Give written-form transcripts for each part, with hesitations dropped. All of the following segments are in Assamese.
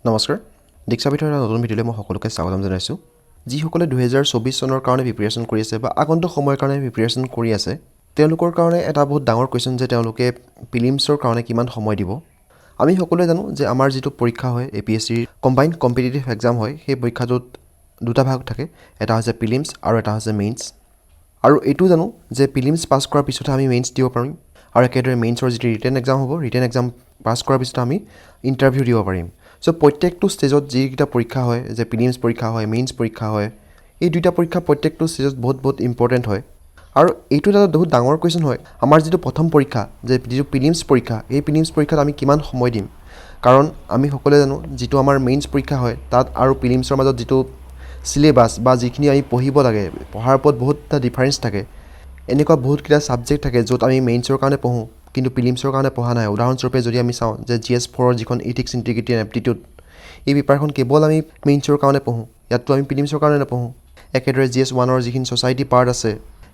নমস্কাৰ দীক্ষা ভিতৰ নতুন ভিডিঅ'লৈ মই সকলোকে স্বাগতম জনাইছোঁ যিসকলে 2024 চনৰ কাৰণে প্ৰিপাৰেচন কৰি আছে বা আগন্তুক সময়ৰ কাৰণে প্ৰিপাৰেচন কৰি আছে তেওঁলোকৰ কাৰণে এটা বহুত ডাঙৰ কোৱেশ্চন যে তেওঁলোকে প্ৰিলিমছৰ কাৰণে কিমান সময় দিব আমি সকলোৱে জানো যে আমাৰ যেটো পৰীক্ষা হয় APSC কম্বাইন্ড কম্পিটিটিভ এক্সাম হয় সেই পৰীক্ষাটোত দুটা ভাগ থাকে এটা হৈছে প্ৰিলিমছ আৰু এটা হৈছে মেইনছ আৰু এটো জানো যে প্ৰিলিমছ পাস কৰাৰ পিছত আমি মেইনছ দিব পাৰিম আৰু একেদৰে মেইনছৰ যেটো ৰিটেন এক্সাম হ'ব ৰিটেন এক্সাম পাস কৰাৰ পিছত আমি ইন্টাৰভিউ দিব পাৰিম সো প্ৰত্যেকটো ষ্টেজত যিকিটা পৰীক্ষা হয় যে প্ৰিলিমছ পৰীক্ষা হয় মেইনছ পৰীক্ষা হয় এই দুটা পৰীক্ষা প্ৰত্যেকটো ষ্টেজত বহুত ইম্পৰ্টেন্ট হয় আৰু এইটো এটা বহুত ডাঙৰ কোৱেশ্চন হয় আমাৰ যেটো প্ৰথম পৰীক্ষা যে যেটো প্ৰিলিমছ পৰীক্ষা এই প্ৰিলিমছ পৰীক্ষাত আমি কিমান সময় দিম কাৰণ আমি সকলোৱে জানো যেটো আমাৰ মেইনছ পৰীক্ষা হয় তাত আৰু প্ৰিলিমছৰ মাজত যেটো সিলেবাস বা যিখিনি আমি পঢ়িব লাগে পঢ়াৰ ওপৰত বহুতটা ডিফাৰেন্স থাকে এনেকুৱা বহুত কিটা সাবজেক্ট থাকে য'ত আমি মেইনছৰ কাৰণে পঢ়ো কিন্তু প্ৰিলিমছৰ কাৰণে পঢ়া নাই উদাহৰণস্বৰূপে যদি আমি চাওঁ যে GS4 ৰ যিখন ইথিক্স ইন্টিগ্ৰিটি এণ্ড এপ্টিটিউড এই পেপাৰখন কেৱল আমি মেইনছৰ কাৰণে পঢ়ো ইয়াতো আমি প্ৰিলিমছৰ কাৰণে নপঢ়ো একেদৰে GS1 ৰ যিখিনি সোসাইটি পাৰ্ট আছে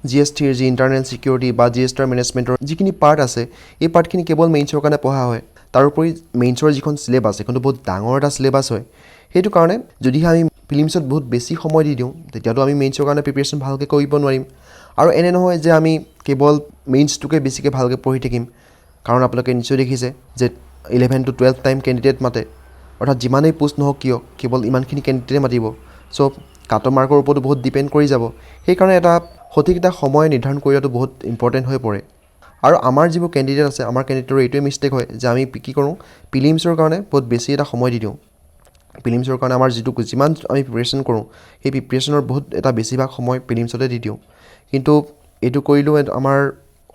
GS3 ৰ যি ইন্টাৰনেল সিকিউৰিটি বা GS মেনেজমেন্টৰ যিখিনি পাৰ্ট আছে এই পাৰ্টখিনি কেৱল মেইনছৰ কাৰণে পঢ়া হয় তাৰ উপৰি মেইনছৰ যিখন সিলেবাস এখনটো বহুত ডাঙৰ এটা সিলেবাস হয় হেতু কাৰণে যদি আমি প্ৰিলিমছত বহুত বেছি সময় দি দিওঁ তেতিয়াতো আমি মেইনছৰ কাৰণে প্ৰিপাৰেচন ভালকৈ কৰিব নোৱাৰিম আৰু এনে নহয় যে আমি কেৱল মেইনছটোকে বেছিকৈ ভালকৈ পঢ়ি থাকিম কাৰণ আপোনালোকে নিশ্চয় দেখিছে যে 11 to 12 টাইম ক্যান্ডিডেট মাতে অৰ্থাৎ যিমানেই পোষ্ট নহওক কিয় কেৱল ইমানখিনি ক্যান্ডিডেট মাতিব সো কাট অফ মাৰ্কৰ ওপৰত বহুত ডিপেন্ড কৰি যাব সেই কাৰণে এটা সঠিক এটা সময় নিৰ্ধাৰণ কৰাটো বহুত ইম্পৰ্টেন্ট হৈ পৰে আৰু আমাৰ যিবোৰ ক্যান্ডিডেট আছে আমাৰ ক্যান্ডিডেটৰ এইটোৱে মিস্টেক হয় যে আমি কি কৰোঁ প্ৰিলিমছৰ কাৰণে বহুত বেছি এটা সময় দি দিওঁ প্ৰিলিমছৰ কাৰণে আমাৰ যেটো যিমান আমি প্ৰিপাৰেচন কৰোঁ সেই প্ৰিপাৰেচনৰ বহুত এটা বেছিভাগ সময় প্ৰিলিমছতে দি দিওঁ কিন্তু এটো কৰিলেও আমাৰ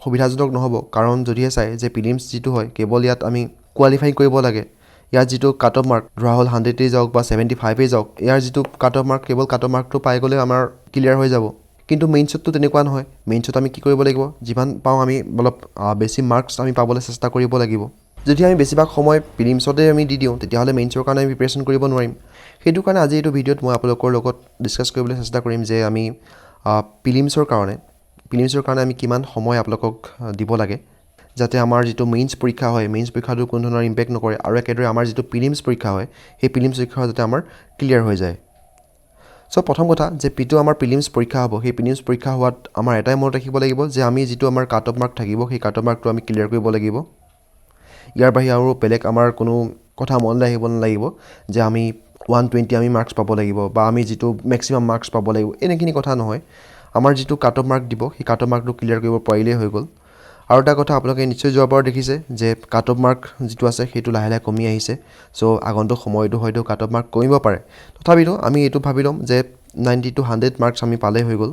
সুবিধাজনক নহব কাৰণ যদিহে চাই যে প্ৰিলিমছ যেটো হয় কেৱল ইয়াত আমি কোৱালিফাই কৰিব লাগে ইয়াৰ যেটো কাট অফ মাৰ্ক ধৰা হল 100 এ যাওক বা 75 এ যাওক ইয়াৰ যেটো কাট অফ মাৰ্ক কেৱল কাট অফ মাৰ্কটো পাই গলে আমাৰ ক্লিয়াৰ হৈ যাব কিন্তু মেইনছতটো তেনেকুৱা নহয় মেইনছত আমি কি কৰিব লাগিব যিমান পাও আমি অলপ বেছি মাৰ্কছ আমি পাবলৈ চেষ্টা কৰিব লাগিব যদি আমি বেছিভাগ সময় প্ৰিলিমছতে আমি দি দিওঁ তেতিয়াহলে মেইনছৰ কাৰণে আমি প্ৰিপাৰেচন কৰিব নোৱাৰিম হেতু কাৰণে আজি এই ভিডিঅ'ত মই আপোনালোকৰ লগত ডিসকাস কৰিবলৈ চেষ্টা কৰিম যে আমি প্ৰিলিমছৰ কাৰণে আমি কিমান সময় আপোনালোকক দিব লাগে যাতে আমাৰ যেটো মেইনছ পৰীক্ষা হয় মেইনছ পৰীক্ষাটো কোনো ধৰণৰ ইম্পেক্ট নকৰে আৰু একেদৰে আমাৰ যেটো প্ৰিলিমছ পৰীক্ষা হয় সেই প্ৰিলিমছ পৰীক্ষা যাতে আমাৰ ক্লিয়াৰ হৈ যায় সো প্ৰথম কথা যে পিটো আমাৰ প্ৰিলিমছ পৰীক্ষা হ'ব সেই প্ৰিলিমছ পৰীক্ষা হোৱাত আমাৰ এটাই মনত ৰাখিব লাগিব যে আমি যেটো আমাৰ কাট অফ মাৰ্ক থাকিব সেই কাট অফ মাৰ্কটো আমি ক্লিয়াৰ কৰিব লাগিব ইয়াৰ বাহিৰে আৰু বেলেগ আমাৰ কোনো কথা মন আহিব নালাগিব যে আমি 120 আমি মাৰ্কছ পাব লাগিব বা আমি যেটো ম্যাক্সিমাম মাৰ্কছ পাব লাগিব এনেখিনি কথা নহয় আমাৰ যেটো কাট অফ মাৰ্ক দিব সেই কাট অফ মাৰ্কটো ক্লিয়াৰ কৰিব পাৰিলেই হৈ গ'ল আৰু এটা কথা আপোনালোকে নিশ্চয় যোৱাবাৰ দেখিছে যে কাট অফ মাৰ্ক যেটো আছে সেইটো লাহে লাহে কমি আহিছে সো আগন্তুক সময়টো হয়তো কাট অফ মাৰ্ক কমিব পাৰে তথাপিও আমি এটো ভাবি লম যে 90 to 100 মাৰ্কছ আমি পালে হৈ গ'ল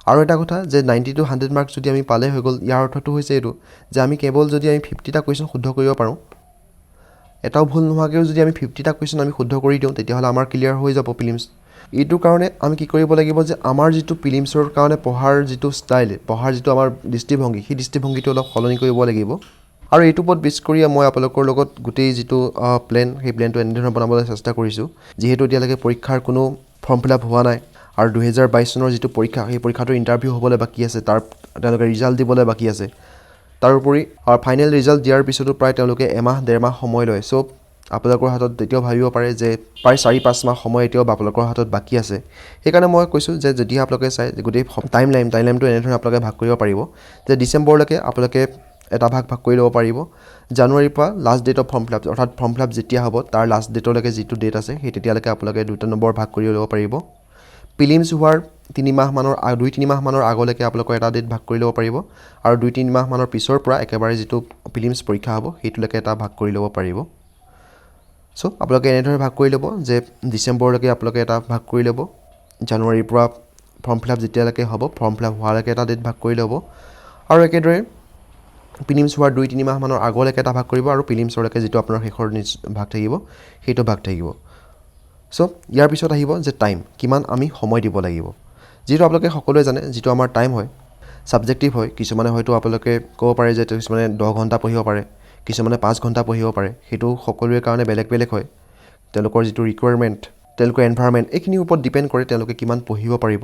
আৰু এটা কথা যে 90 to 100 মাৰ্কছ যদি আমি পালে হৈ গ'ল ইয়াৰ অৰ্থটো হৈছে এটো যে আমি কেৱল যদি আমি 50টা কোৱেশ্চন শুদ্ধ কৰিব পাৰো এটাও ভুল নোহোৱাকৈ যদি আমি 50টা কোৱেশ্চন আমি শুদ্ধ কৰি দিওঁ তেতিয়াহলে আমাৰ ক্লিয়াৰ হৈ যাব প্ৰিলিমছ এইটো কাৰণে আমি কি কৰিব লাগিব যে আমাৰ যেটো প্ৰিলিমছৰ কাৰণে পঢ়াৰ যেটো ষ্টাইল পঢ়াৰ যেটো আমাৰ দৃষ্টিভংগী সেই দৃষ্টিভংগীটো অলপ সলনি কৰিব লাগিব আৰু এইটো ওপৰত বেছ কৰি মই আপোনালোকৰ লগত গোটেই যেটো প্ল্যান সেই প্ল্যানটো এনেধৰণৰ বনাবলৈ চেষ্টা কৰিছো যেহেতু এতিয়ালৈকে পৰীক্ষাৰ কোনো ফৰ্ম ফিল আপ হোৱা নাই আৰু 2022 চনৰ যেটো পৰীক্ষা সেই পৰীক্ষাটোৰ ইন্টাৰভিউ হ'বলৈ বাকি আছে তাৰ তেওঁলোকে ৰিজাল্ট দিবলৈ বাকি আছে তাৰ উপৰি ফাইনেল ৰিজাল্ট দিয়াৰ পিছতো প্ৰায় তেওঁলোকে এমাহ ডেৰ মাহ সময় লয় সো আপোনালোকৰ হাতত এতিয়াও ভাবিব পাৰে যে প্ৰায় 4-5 মাহ সময় এতিয়াও আপোনালোকৰ হাতত বাকি আছে সেইকাৰণে মই কৈছো যে যদি আপোনালোকে চাই গোটেই টাইমলাইনটো এনেধৰণে আপোনালোকে ভাগ কৰিব পাৰিব যে ডিসেম্বৰলৈকে আপোনালোকে এটা ভাগ কৰি ল'ব পাৰিব জানুৱাৰীৰ পৰা last date of form fill up অৰ্থাৎ ফৰ্ম ফিল আপ যেতিয়া হ'ব তাৰ লাষ্ট ডেটলৈকে যেটো ডেট আছে সেই তেতিয়ালৈকে আপোনালোকে দুটা নম্বৰ ভাগ কৰি ল'ব পাৰিব প্ৰিলিমছ হোৱাৰ 2-3 মাহ মানৰ আগলৈকে আপোনালোকৰ এটা ডেট ভাগ কৰি ল'ব পাৰিব আৰু 2-3 মাহ মানৰ পিছৰ পৰা একেবাৰে যেটো প্ৰিলিমছ পৰীক্ষা হ'ব হেতুলৈকে এটা ভাগ কৰি ল'ব পাৰিব সো আপোনালোকে এনেধৰণে ভাগ কৰি ল'ব যে ডিসেম্বৰলৈকে আপোনালোকে এটা ভাগ কৰি ল'ব জানুৱাৰীৰ পৰা ফৰ্ম ফিল আপ যেতিয়ালৈকে হ'ব ফৰ্ম ফিল আপ হোৱালৈকে এটা ডেট ভাগ কৰি ল'ব আৰু একেদৰে প্ৰিলিমছ হোৱাৰ 2-3 মাহ মানৰ আগলৈকে এটা ভাগ কৰিব আৰু প্ৰিলিমছলৈকে যেটো আপোনাৰ শেষৰ ভাগ থাকিব সেইটো ভাগ থাকিব সো ইয়াৰ পিছত আহিব যে টাইম কিমান আমি সময় দিব লাগিব যেটো আপোনালোকে সকলোৱে জানে যেটো আমাৰ টাইম হয় সাবজেক্টিভ হয় কিছুমানে হয়তো আপোনালোকে ক'ব পাৰে যে কিছুমানে 10 ঘণ্টা পঢ়িব পাৰে কিছুমানে 5 ঘণ্টা পঢ়িব পাৰে হেতু সকলোৰে কাৰণে বেলেগ হয় তেওঁলোকৰ যেটো ৰিকোয়াৰমেন্ট তেওঁলোকৰ এনভায়ৰনমেন্ট এইখিনিৰ ওপৰত ডিপেন্ড কৰে তেওঁলোকে কিমান পঢ়িব পাৰিব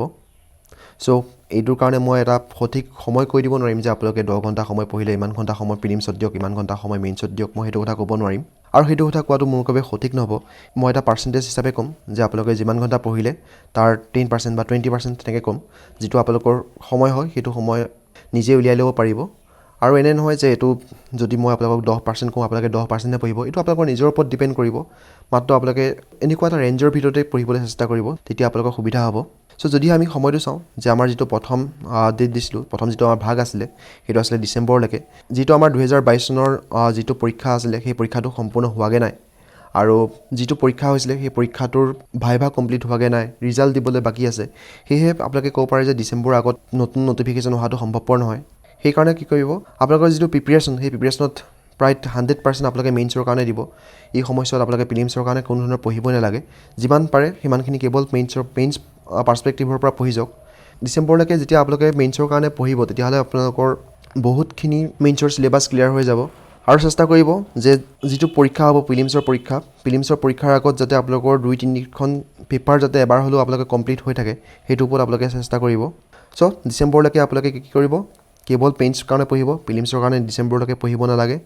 সো এইটোৰ কাৰণে মই এটা সঠিক সময় কৈ দিব নোৱাৰিম যে আপোনালোকে 10 ঘণ্টা সময় পঢ়িলে ইমান ঘণ্টা সময় প্ৰিলিমছত দিয়ক, ইমান ঘণ্টা সময় মেইনছত দিয়ক, মই সেইটো কথা ক'ব নোৱাৰিম। আৰু সেইটো কথা কোৱাটো মোৰ বাবে সঠিক নহ'ব। মই এটা পাৰ্চেণ্টেজ হিচাপে ক'ম যে আপোনালোকে যিমান ঘণ্টা পঢ়িলে তাৰ 10% বা 20% তেনেকৈ ক'ম, যিটো আপোনালোকৰ সময় হয় সেইটো সময় নিজে উলিয়াই ল'ব পাৰিব। আৰু এনে নহয় যে এইটো যদি মই আপোনালোকক 10% কওঁ আপোনালোকে 10%হে পঢ়িব, এইটো আপোনালোকৰ নিজৰ ওপৰত ডিপেণ্ড কৰিব। মাত্ৰ আপোনালোকে এনেকুৱা এটা ৰেঞ্জৰ ভিতৰতে পঢ়িবলৈ চেষ্টা কৰিব, তেতিয়া আপোনালোকৰ সুবিধা হ'ব। সো যদি আমি সময়টো চাওঁ যে আমাৰ যিটো প্ৰথম ডেট দিছিলোঁ, প্ৰথম যিটো আমাৰ ভাগ আছিলে সেইটো আছিলে ডিচেম্বৰলৈকে। যিটো আমাৰ 2022 চনৰ যিটো পৰীক্ষা আছিলে সেই পৰীক্ষাটো সম্পূৰ্ণ হোৱাগৈ নাই। আৰু যিটো পৰীক্ষা হৈছিলে সেই পৰীক্ষাটোৰ ভাইভা কমপ্লিট হোৱাগৈ নাই, ৰিজাল্ট দিবলৈ বাকী আছে। সেয়েহে আপোনালোকে ক'ব পাৰে যে ডিচেম্বৰৰ আগত নতুন নটিফিকেশ্যন অহাটো সম্ভৱপৰ নহয়। সেইকাৰণে কি কৰিব, আপোনালোকৰ যিটো প্ৰিপেৰেশ্যন সেই প্ৰিপেৰেশ্যনত প্ৰায় 100% আপোনালোকে মেইনছৰ কাৰণে দিব। এই সময়ছোৱাত আপোনালোকে প্ৰিলিমছৰ কাৰণে কোনো ধৰণৰ পঢ়িবই নালাগে। যিমান পাৰে সিমানখিনি কেৱল মেইনছ পাৰ্চপেক্টিভৰ পৰা পঢ়ি যাওক। ডিচেম্বৰলৈকে যেতিয়া আপোনালোকে মেইনছৰ কাৰণে পঢ়িব তেতিয়াহ'লে আপোনালোকৰ বহুতখিনি মেইনছৰ চিলেবাছ ক্লিয়াৰ হৈ যাব। আৰু চেষ্টা কৰিব যে যিটো পৰীক্ষা হ'ব প্ৰিলিমছৰ পৰীক্ষাৰ আগত যাতে আপোনালোকৰ 2-3খন পেপাৰ যাতে এবাৰ হ'লেও আপোনালোকে কমপ্লিট হৈ থাকে, সেইটোৰ ওপৰত আপোনালোকে চেষ্টা কৰিব। চ' ডিচেম্বৰলৈকে আপোনালোকে কি কৰিব, কেৱল মেইনছৰ কাৰণে পঢ়িব, প্ৰিলিমছৰ কাৰণে ডিচেম্বৰলৈকে পঢ়িব নালাগে।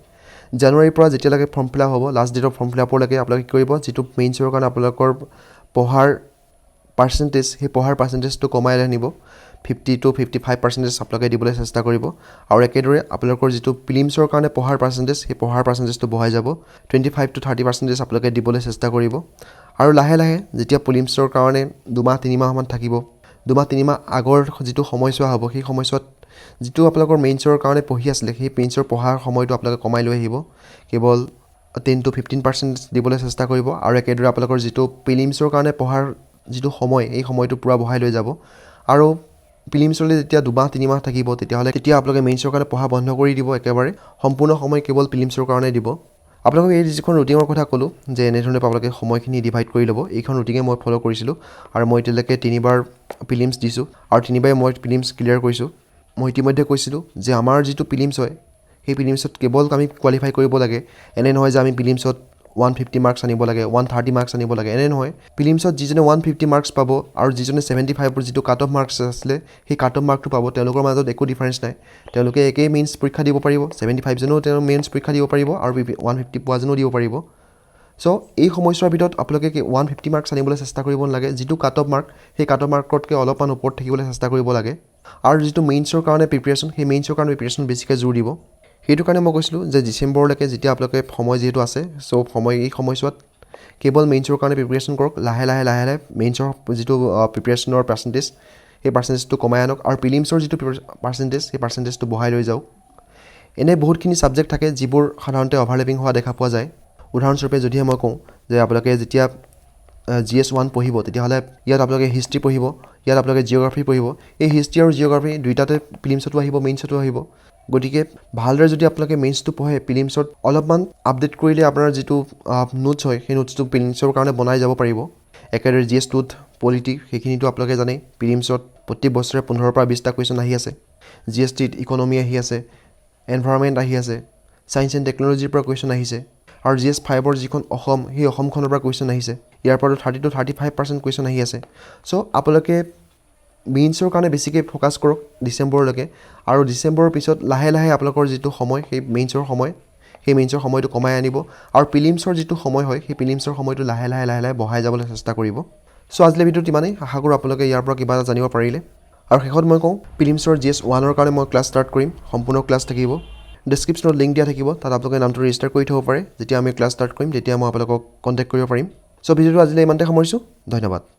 জানুৱাৰীৰ পৰা যেতিয়ালৈকে ফৰ্ম ফিল আপ হ'ব, লাষ্ট ডেটৰ ফৰ্ম ফিল আপলৈকে আপোনালোকে কি কৰিব, যিটো মেইনছৰ কাৰণে আপোনালোকৰ পঢ়াৰ পাৰ্চেণ্টেজ, সেই পঢ়াৰ পাৰ্চেণ্টেজটো কমাই আনিব। 50 to 55% আপোনালোকে দিবলৈ চেষ্টা কৰিব। আৰু একেদৰে আপোনালোকৰ যিটো প্ৰিলিমছৰ কাৰণে পঢ়াৰ পাৰ্চেণ্টেজ, সেই পঢ়াৰ পাৰ্চেণ্টেজটো বঢ়াই যাব। 25 to 30% আপোনালোকে দিবলৈ চেষ্টা কৰিব। আৰু লাহে লাহে যেতিয়া প্ৰিলিমছৰ কাৰণে 2-3 মাহমান থাকিব, 2-3 মাহ আগৰ যিটো সময়ছোৱা হ'ব, সেই সময়ছোৱাত যিটো আপোনালোকৰ মেইনছৰ কাৰণে পঢ়ি আছিলে সেই মেইনছৰ পঢ়াৰ সময়টো আপোনালোকে কমাই লৈ আহিব। কেৱল 10 to 15% দিবলৈ চেষ্টা কৰিব। আৰু একেদৰে আপোনালোকৰ যিটো প্ৰিলিমছৰ কাৰণে পঢ়াৰ যিটো সময়, এই সময়টো পূৰা বঢ়াই লৈ যাব। আৰু প্ৰিলিমছলৈ যেতিয়া 2-3 মাহ থাকিব তেতিয়া আপোনালোকে মেইনছৰ কাৰণে পঢ়া বন্ধ কৰি দিব একেবাৰে। সম্পূৰ্ণ সময় কেৱল প্ৰিলিমছৰ কাৰণে দিব। আপোনালোকক এই যিখন ৰুটিনৰ কথা ক'লোঁ যে এনেধৰণে আপোনালোকে সময়খিনি ডিভাইড কৰি ল'ব, এইখন ৰুটিনে মই ফ'ল' কৰিছিলোঁ। আৰু মই এতিয়ালৈকে 3বাৰ প্ৰিলিমছ দিছোঁ আৰু 3বাৰে মই প্ৰিলিমছ ক্লিয়াৰ কৰিছোঁ। মই ইতিমধ্যে কৈছিলোঁ যে আমাৰ যিটো প্ৰিলিমছ হয় সেই প্ৰিলিমছত কেৱল আমি কোৱালিফাই কৰিব লাগে। এনে নহয় যে আমি প্ৰিলিমছত 150 মাৰ্কছ আনিব লাগে, 130 মাৰ্কছ আনিব লাগে, এনে নহয়। প্ৰিলিমছত যিজনে 150 মাৰ্কছ পাব আৰু যিজনে 75ৰ যিটো কাট অফ মাৰ্কছ আছিলে সেই কাট অফ মাৰ্কটো পাব, তেওঁলোকৰ মাজত একো ডিফাৰেঞ্চ নাই। তেওঁলোকে একেই মেইনছ পৰীক্ষা দিব পাৰিব, 75জনেও তেওঁ মেইনছ পৰীক্ষা দিব পাৰিব আৰু 150 পোৱাজনেও দিব পাৰিব। চ' এই সময়ছোৱাৰ ভিতৰত আপোনালোকে 150 মাৰ্কছ আনিবলৈ চেষ্টা কৰিব নালাগে। যিটো কাট অফ মাৰ্ক সেই কাট অফ মাৰ্কতকৈ অলপমান ওপৰত থাকিবলৈ চেষ্টা কৰিব লাগে। আৰু যিটো মেইনছৰ কাৰণে প্ৰিপেৰেশ্যন, সেই মেইনছৰ কাৰণে প্ৰিপেৰেশ্যন বেছিকৈ জোৰ দিব। সেইটো কাৰণে মই কৈছিলোঁ যে ডিচেম্বৰলৈকে যেতিয়া আপোনালোকে সময় যিহেতু আছে, চ' এই সময়ছোৱাত কেৱল মেইনছৰ কাৰণে প্ৰিপেৰেশ্যন কৰক। লাহে লাহে মেইনছৰ যিটো প্ৰিপেৰেশ্যনৰ পাৰ্চেণ্টেজ সেই পাৰ্চেণ্টেজটো কমাই আনক। আৰু প্ৰিলিমছৰ যিটো পাৰ্চেণ্টেজ সেই পাৰ্চেণ্টেজটো বঢ়াই লৈ যাওক। এনে বহুতখিনি ছাবজেক্ট থাকে যিবোৰ সাধাৰণতে অভাৰলেপিং হোৱা দেখা পোৱা যায়। উদাহৰণস্বৰূপে যদিহে মই কওঁ যে আপোনালোকে যেতিয়া GS 1 পঢ়িব তেতিয়াহ'লে ইয়াত আপোনালোকে হিষ্ট্ৰী পঢ়িব, ইয়াত আপোনালোকে জিঅ'গ্ৰাফী পঢ়িব। এই হিষ্ট্ৰী আৰু জিঅ'গ্ৰাফী দুইটাতে প্ৰিলিমছতো আহিব, মেইনছতো আহিব। গতিকে ভালদৰে যদি আপোনালোকে মেইনছটো পঢ়ে, প্ৰিলিমছত অলপমান আপডেট কৰিলে আপোনাৰ যিটো নোটছ হয় সেই নোটছটো প্ৰিলিমছৰ কাৰণে বনাই যাব পাৰিব। একেদৰে GS 2ত পলিটি সেইখিনিতো আপোনালোকে জানেই, প্ৰিলিমছত প্ৰতি বছৰে 15ৰ পৰা 20টা কুৱেশ্যন আহি আছে। GS 3ত ইকনমি আহি আছে, এনভাইৰনমেণ্ট আহি আছে, ছায়েন্স এণ্ড টেকন'লজিৰ পৰা কুৱেশ্যন আহিছে। আৰু GS 5ৰ যিখন অসম, সেই অসমখনৰ পৰা কুৱেশ্যন আহিছে। ইয়াৰ পৰা 30 to 35% কুৱেশ্যন আহি আছে। চ' আপোনালোকে মেইনছৰ কাৰণে বেছিকৈ ফ'কাছ কৰক ডিচেম্বৰলৈকে। আৰু ডিচেম্বৰৰ পিছত লাহে লাহে আপোনালোকৰ যিটো সময় সেই মেইনছৰ সময়টো কমাই আনিব। আৰু প্ৰিলিমছৰ যিটো সময় হয় সেই প্ৰিলিমছৰ সময়টো লাহে লাহে বঢ়াই যাবলৈ চেষ্টা কৰিব। চ' আজিলৈ ভিডিঅ'ত ইমানেই। আশা কৰোঁ আপোনালোকে ইয়াৰ পৰা কিবা এটা জানিব পাৰিলে। আৰু শেষত মই কওঁ, প্ৰিলিমছৰ GS 1ৰ কাৰণে মই ক্লাছ ষ্টাৰ্ট কৰিম, সম্পূৰ্ণ ক্লাছ থাকিব। ডেছক্ৰিপশ্যনত লিংক দিয়া থাকিব, তাত আপোনালোকে নামটো ৰেজিষ্টাৰ কৰি থ'ব পাৰে। যেতিয়া আমি ক্লাছ ষ্টাৰ্ট কৰিম তেতিয়া মই আপোনালোকক কণ্টেক্ট কৰিব পাৰিম। চ' ভিডিঅ'টো আজিলৈ ইমানতে সামৰিছোঁ। ধন্যবাদ।